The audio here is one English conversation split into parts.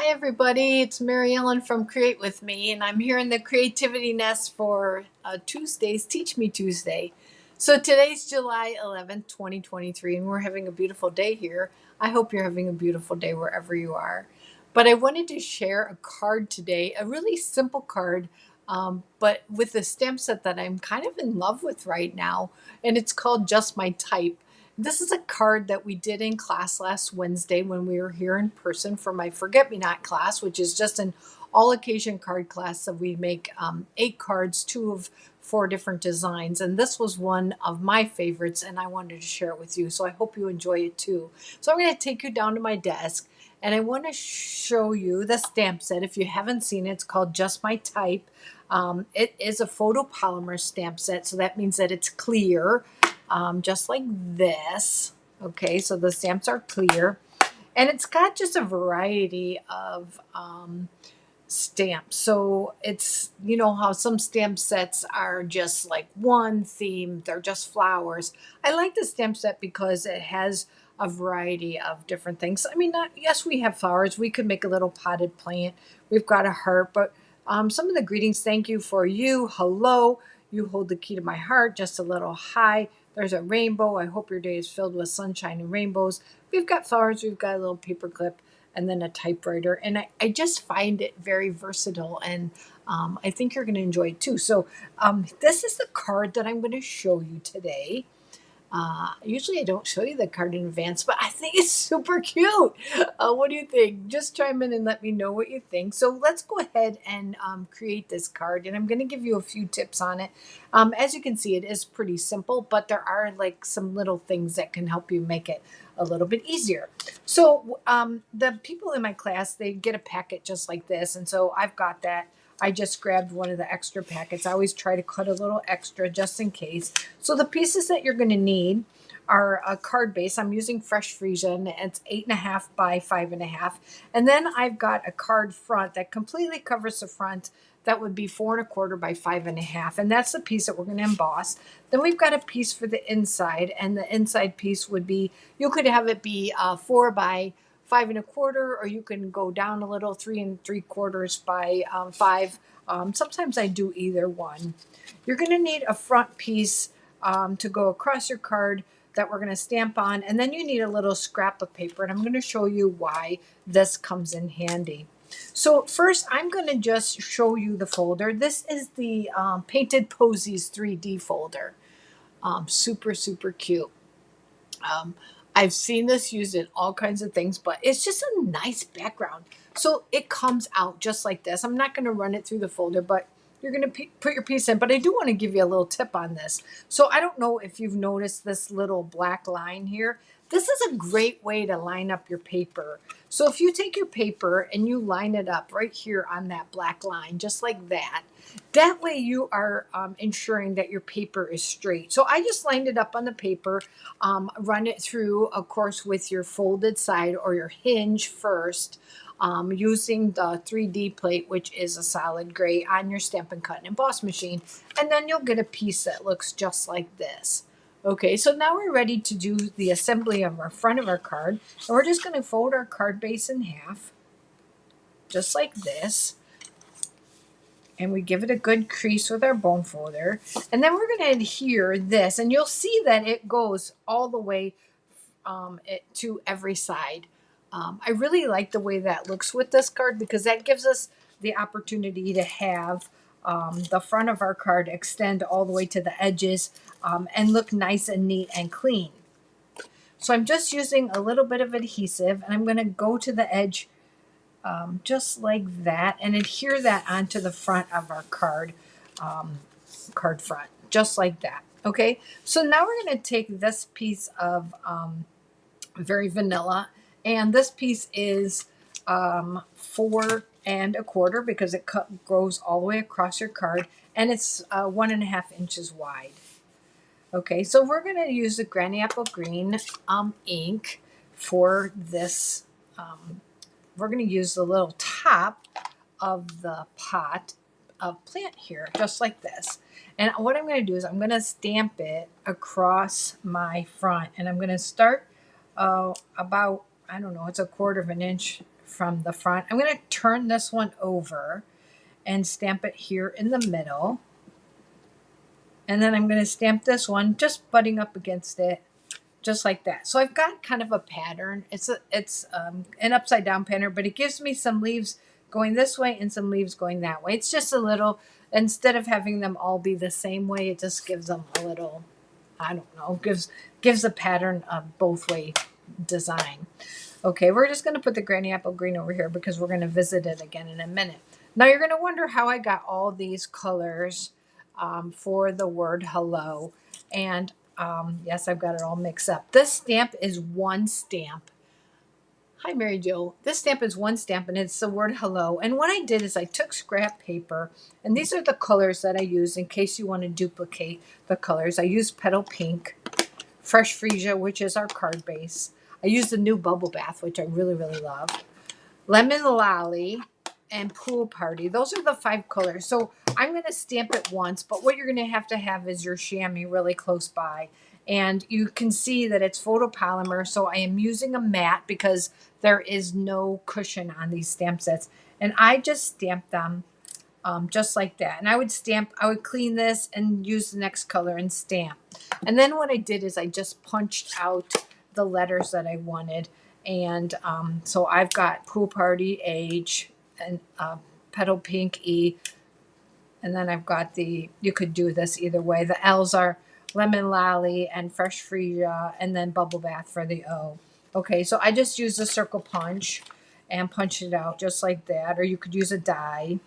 Hi everybody, it's Mary Ellen from Create With Me, and I'm here in the Creativity Nest for Tuesday's Teach Me Tuesday. So today's July 11th, 2023, and we're having a beautiful day here. I hope you're having a beautiful day wherever you are. But I wanted to share a card today, a really simple card, but with a stamp set that I'm kind of in love with right now, and it's called Just My Type. This is a card that we did in class last Wednesday when we were here in person for my Forget Me Not class, which is just an all occasion card class. So we make 8 cards, 2 of 4 different designs. And this was one of my favorites, and I wanted to share it with you. So I hope you enjoy it too. So I'm going to take you down to my desk, and I want to show you the stamp set. If you haven't seen it, it's called Just My Type. It is a photopolymer stamp set, so that means that it's clear, just like this. Okay, so the stamps are clear, and it's got just a variety of stamps. So it's, you know how some stamp sets are just like one theme, they're just flowers. I like the stamp set because it has a variety of different things. I mean, yes, we have flowers. We could make a little potted plant. We've got a heart, but some of the greetings: thank you, for you, hello, you hold the key to my heart, just a little high. There's a rainbow. I hope your day is filled with sunshine and rainbows. We've got flowers. We've got a little paper clip, and then a typewriter. And I just find it very versatile, and I think you're going to enjoy it too. So this is the card that I'm going to show you today. Usually I don't show you the card in advance, but I think it's super cute. What do you think? Just chime in and let me know what you think. So let's go ahead and create this card, and I'm going to give you a few tips on it. As you can see, it is pretty simple, but there are like some little things that can help you make it a little bit easier. So the people in my class, they get a packet just like this, and so I've got that. I just grabbed one of the extra packets. I always try to cut a little extra just in case. So the pieces that you're going to need are a card base. I'm using Fresh Frisian. It's 8.5 by 5.5. And then I've got a card front that completely covers the front. That would be 4.25 by 5.5. And that's the piece that we're going to emboss. Then we've got a piece for the inside. And the inside piece would be, you could have it be 4 by 5.25, or you can go down a little, 3.75 by 5. Sometimes I do either one. You're going to need a front piece to go across your card that we're going to stamp on, and then you need a little scrap of paper, and I'm going to show you why this comes in handy. So first, I'm going to just show you the folder. This is the Painted Posies 3D folder. Super, super cute. I've seen this used in all kinds of things, but it's just a nice background. So it comes out just like this. I'm not going to run it through the folder, but you're going to put your piece in. But I do want to give you a little tip on this. So I don't know if you've noticed this little black line here. This is a great way to line up your paper. So if you take your paper and you line it up right here on that black line, just like that, that way you are ensuring that your paper is straight. So I just lined it up on the paper, run it through, of course, with your folded side or your hinge first, using the 3D plate, which is a solid gray, on your Stampin' Cut and Emboss machine. And then you'll get a piece that looks just like this. Okay, so now we're ready to do the assembly of our front of our card. And we're just going to fold our card base in half, just like this. And we give it a good crease with our bone folder. And then we're going to adhere this, and you'll see that it goes all the way to every side. I really like the way that looks with this card, because that gives us the opportunity to have the front of our card extend all the way to the edges and look nice and neat and clean. So I'm just using a little bit of adhesive, and I'm going to go to the edge just like that, and adhere that onto the front of our card, card front, just like that. Okay, so now we're going to take this piece of very vanilla, and this piece is 4.25, because it goes all the way across your card, and it's 1.5 inches wide. Okay, so we're going to use the Granny Apple Green ink for this. We're going to use the little top of the pot of plant here, just like this. And what I'm going to do is I'm going to stamp it across my front, and I'm going to start about, I don't know, it's 1/4 of an inch from the front. I'm going to turn this one over and stamp it here in the middle. And then I'm going to stamp this one just butting up against it, just like that. So I've got kind of a pattern. It's an upside down pattern, but it gives me some leaves going this way and some leaves going that way. It's just a little, instead of having them all be the same way, it just gives them a little, I don't know, gives a pattern of both way design. Okay, we're just going to put the granny apple green over here because we're going to visit it again in a minute. Now you're going to wonder how I got all these colors for the word hello. And yes, I've got it all mixed up. This stamp is one stamp. Hi, Mary Jo. This stamp is one stamp and it's the word hello. And what I did is I took scrap paper, and these are the colors that I use in case you want to duplicate the colors. I used Petal Pink, Fresh Freesia, which is our card base. I used the new Bubble Bath, which I really, really love. Lemon Lolly and Pool Party. Those are the 5 colors. So I'm going to stamp it once, but what you're going to have is your chamois really close by. And you can see that it's photopolymer. So I am using a matte because there is no cushion on these stamp sets. And I just stamp them just like that. And I would clean this and use the next color and stamp. And then what I did is I just punched out the letters that I wanted. And so I've got Pool Party H and Petal Pink E. And then I've got you could do this either way. The L's are Lemon Lolly and Fresh Freesia, and then Bubble Bath for the O. Okay, so I just use a circle punch and punch it out just like that. Or you could use a die.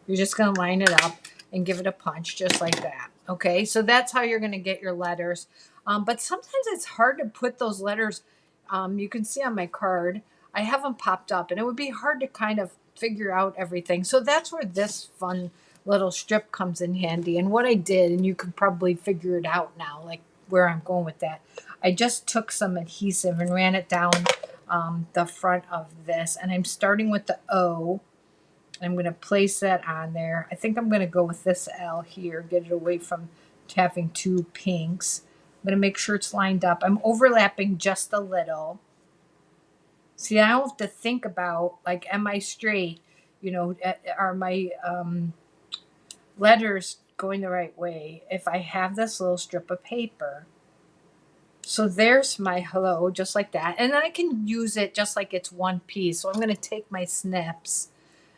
You're just going to line it up and give it a punch just like that. Okay, so that's how you're going to get your letters. But sometimes it's hard to put those letters. You can see on my card, I have them popped up, and it would be hard to kind of figure out everything. So that's where this fun little strip comes in handy. And what I did, and you can probably figure it out now, like where I'm going with that, I just took some adhesive and ran it down the front of this. And I'm starting with the O. I'm going to place that on there. I think I'm going to go with this L here, get it away from having 2 pinks. I'm going to make sure it's lined up. I'm overlapping just a little. See, I don't have to think about, like, am I straight? You know, are my letters going the right way if I have this little strip of paper? So there's my hello, just like that. And then I can use it just like it's one piece. So I'm going to take my snips,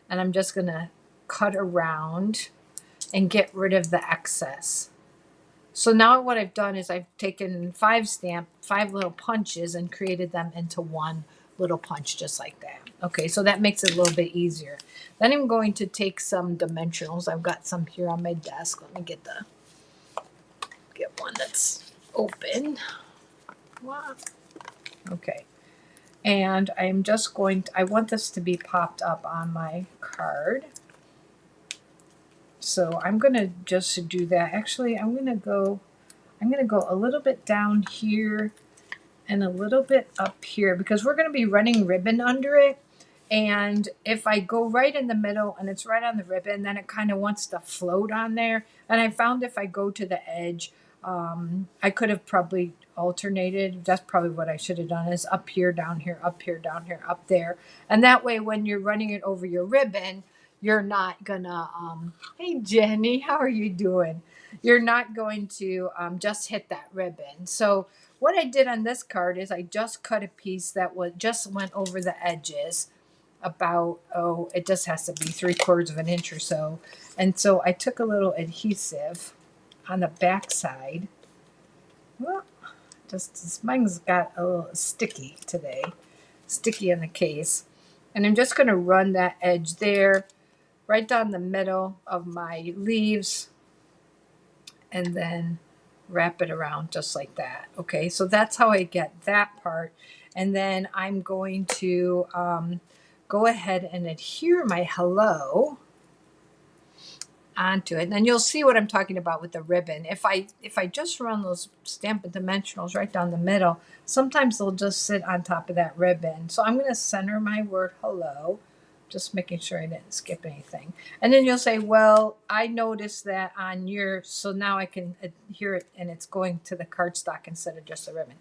and I'm just going to cut around and get rid of the excess. So now what I've done is I've taken 5 little punches and created them into one little punch just like that. Okay, so that makes it a little bit easier. Then I'm going to take some dimensionals. I've got some here on my desk. Let me get one that's open. Wow. Okay. And I'm just I want this to be popped up on my card. So I'm going to just do that. Actually, I'm going to go a little bit down here and a little bit up here because we're going to be running ribbon under it. And if I go right in the middle and it's right on the ribbon, then it kind of wants to float on there. And I found if I go to the edge, I could have probably alternated. That's probably what I should have done, is up here, down here, up here, down here, up there. And that way, when you're running it over your ribbon, you're not gonna, hey Jenny, how are you doing? You're not going to just hit that ribbon. So what I did on this card is I just cut a piece that just went over the edges about, it just has to be 3/4 of an inch or so. And so I took a little adhesive on the back side. Well, mine's got a little sticky today, sticky in the case. And I'm just going to run that edge there, right down the middle of my leaves, and then wrap it around just like that. Okay, so that's how I get that part. And then I'm going to go ahead and adhere my hello onto it. And then you'll see what I'm talking about with the ribbon. If I just run those Stampin' Dimensionals right down the middle, sometimes they'll just sit on top of that ribbon. So I'm going to center my word hello, just making sure I didn't skip anything. And then you'll say, well, I noticed that on yours, so now I can adhere it and it's going to the cardstock instead of just the ribbon.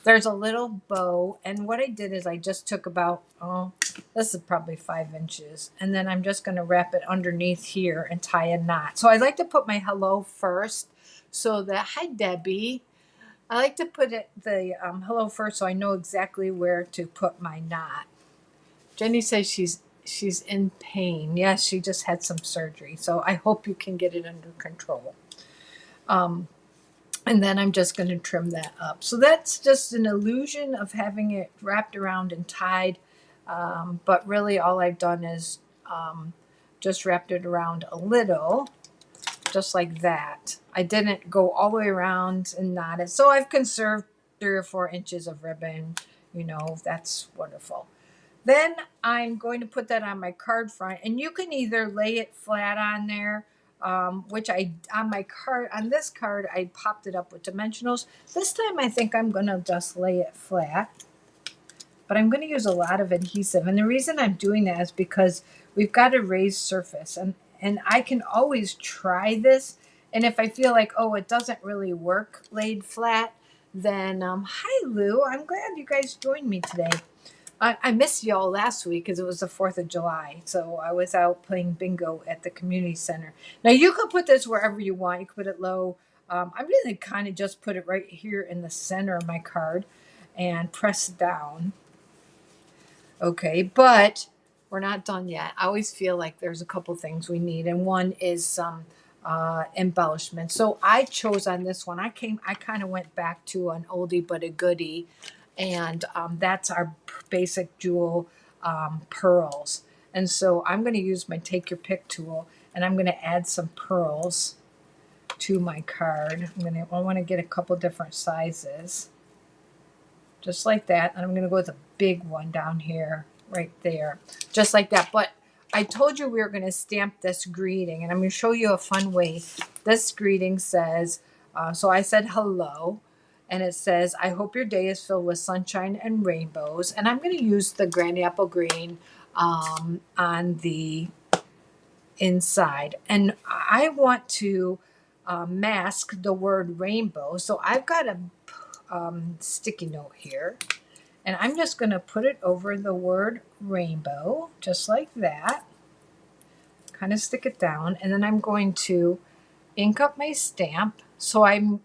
There's a little bow, and what I did is I just took about, oh, this is probably 5 inches, and then I'm just going to wrap it underneath here and tie a knot. So I like to put my hello first, so that, hi Debbie. I like to put the hello first, so I know exactly where to put my knot. Jenny says she's in pain. Yes, she just had some surgery, so I hope you can get it under control. And then I'm just going to trim that up. So that's just an illusion of having it wrapped around and tied. But really all I've done is just wrapped it around a little, just like that. I didn't go all the way around and knot it. So I've conserved 3 or 4 inches of ribbon. You know, that's wonderful. Then I'm going to put that on my card front, and you can either lay it flat on there, which I on my card on this card I popped it up with dimensionals. This time I think I'm gonna just lay it flat, but I'm gonna use a lot of adhesive, and the reason I'm doing that is because we've got a raised surface, and I can always try this, and if I feel like, oh, it doesn't really work laid flat, then hi Lou, I'm glad you guys joined me today. I missed y'all last week because it was the 4th of July. So I was out playing bingo at the community center. Now you could put this wherever you want. You could put it low. I'm going to kind of just put it right here in the center of my card and press down. Okay, but we're not done yet. I always feel like there's a couple things we need, and one is some embellishment. So I chose on this one. I kind of went back to an oldie but a goodie, and that's our basic jewel pearls. And so I'm going to use my take your pick tool, and I'm going to add some pearls to my card. I want to get a couple different sizes, just like that. And I'm going to go with a big one down here, right there, just like that. But I told you we were going to stamp this greeting, and I'm going to show you a fun way. This greeting says, so I said hello, and it says, I hope your day is filled with sunshine and rainbows. And I'm going to use the granny apple green on the inside. And I want to mask the word rainbow. So I've got a sticky note here, and I'm just going to put it over the word rainbow, just like that. Kind of stick it down, and then I'm going to ink up my stamp. So I'm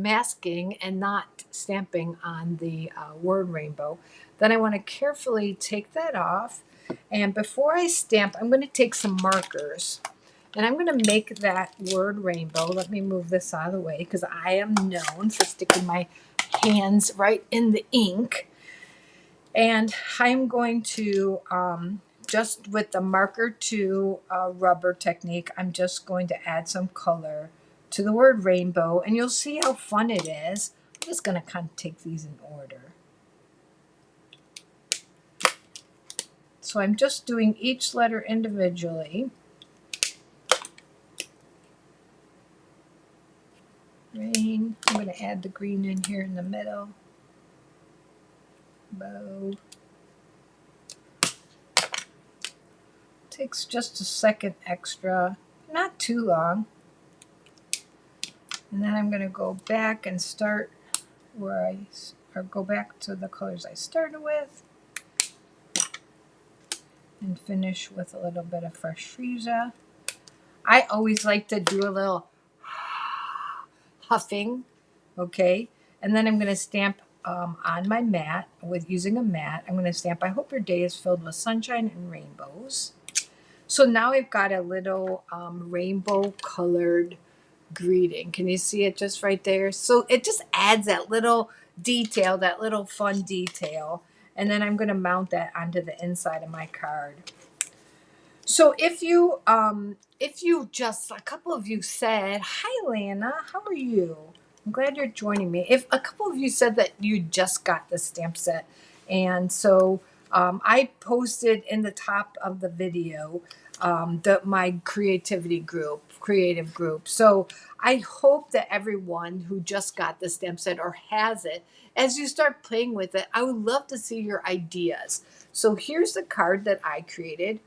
masking and not stamping on the word rainbow. Then I want to carefully take that off, and before I stamp, I'm going to take some markers. And I'm going to make that word rainbow. Let me move this out of the way because I am known for sticking my hands right in the ink. And I'm going to, just with the marker to rubber technique, I'm just going to add some color to the word rainbow. And you'll see how fun it is. I'm just going to kind of take these in order. So I'm just doing each letter individually. Rain. I'm going to add the green in here in the middle. Bow. Takes just a second extra, not too long. And then I'm going to go back and start or go back to the colors I started with and finish with a little bit of fresh freesia. I always like to do a little huffing, okay? And then I'm going to stamp on my mat using a mat. I'm going to stamp, I hope your day is filled with sunshine and rainbows. So now I've got a little rainbow colored greeting. Can you see it just right there? So it just adds that little detail, that little fun detail. And then I'm going to mount that onto the inside of my card. So if you just, a couple of you said, hi Lana, how are you? I'm glad you're joining me. If a couple of you said that you just got the stamp set, and so I posted in the top of the video my creative group. So I hope that everyone who just got the stamp set or has it, as you start playing with it, I would love to see your ideas. So here's the card that I created.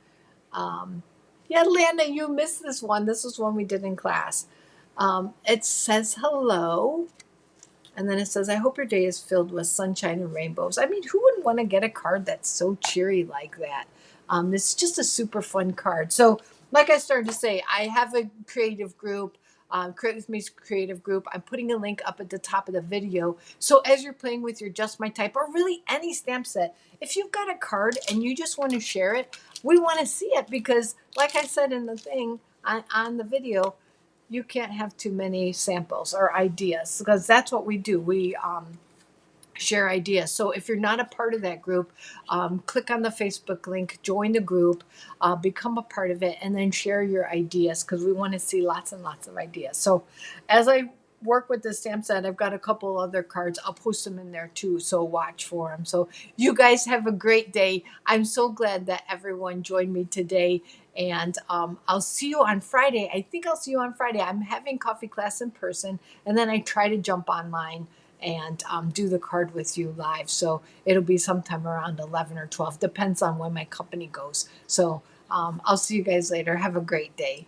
Yeah, Lana, you missed this one. This was one we did in class. It says hello. And then it says, I hope your day is filled with sunshine and rainbows. I mean, who wouldn't want to get a card that's so cheery like that? It's just a super fun card. So, like I started to say, I have a creative group, Create With Me's creative group. I'm putting a link up at the top of the video. So, as you're playing with your Just My Type or really any stamp set, if you've got a card and you just want to share it, we want to see it because, like I said in the thing on the video, you can't have too many samples or ideas because that's what we do. We share ideas. So if you're not a part of that group, click on the Facebook link, join the group, become a part of it, and then share your ideas because we want to see lots and lots of ideas. So as I work with the stamp set, I've got a couple other cards. I'll post them in there too. So watch for them. So you guys have a great day. I'm so glad that everyone joined me today. And I'll see you on Friday. I think I'll see you on Friday. I'm having coffee class in person, and then I try to jump online and do the card with you live. So it'll be sometime around 11 or 12. Depends on when my company goes. So I'll see you guys later. Have a great day.